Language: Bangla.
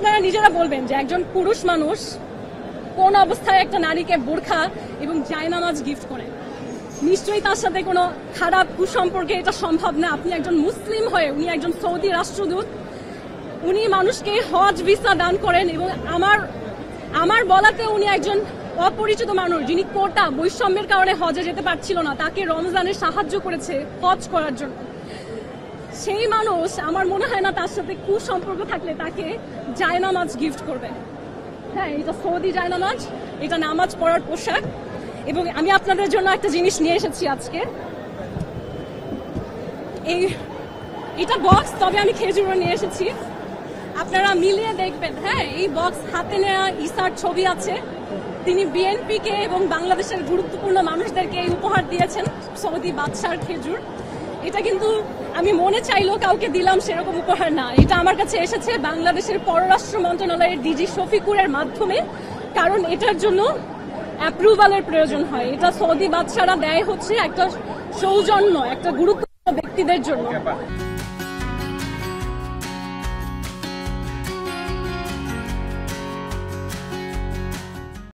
আপনারা নিজেরা বলবেন যে একজন পুরুষ মানুষ কোন অবস্থায় একটা নারীকে বোরখা এবং জায়নামাজ গিফট করে। নিশ্চয়ই তার সাথে কোনো খারাপ কুসম্পর্কে এটা সম্ভব না। আপনি একজন মুসলিম হয়ে, উনি একজন সৌদি রাষ্ট্রদূত, উনি মানুষকে হজ ভিসা দান করেন এবং আমার বলাতে উনি একজন অপরিচিত মানুষ যিনি কোটা বৈষম্যের কারণে হজে যেতে পারছিল না, তাকে রমজানে সাহায্য করেছে হজ করার জন্য। সেই মানুষ আমার মনে হয় না তার সাথে কুসম্পর্ক থাকলে তাকে জায়নামাজ গিফট করবে। হ্যাঁ, এটা সৌদি জায়নামাজ, এটা নামাজ পড়ার পোশাক। এবং আমি আপনাদের জন্য একটা জিনিস নিয়ে এসেছি আজকে। এটা বক্স, তবে আমি খেজুরও নিয়ে এসেছি, আপনারা মিলিয়ে দেখবেন। হ্যাঁ, এই বক্স হাতে নেওয়া ঈসার ছবি আছে। তিনি বিএনপিকে এবং বাংলাদেশের গুরুত্বপূর্ণ মানুষদেরকে এই উপহার দিয়েছেন, সৌদি বাদশার খেজুর। এটা কিন্তু আমি মনে চাইলেও কাউকে দিলাম সেরকম উপহার না, এটা আমার কাছে এসেছে বাংলাদেশের পররাষ্ট্র মন্ত্রণালয়ের ডিজি শফিকুরের মাধ্যমে, কারণ এটার জন্য অ্যাপ্রুভালের প্রয়োজন হয়। এটা সৌদি বাদশারা দেয় হচ্ছে একটা সৌজন্য, একটা গুরুত্বপূর্ণ ব্যক্তিদের জন্য।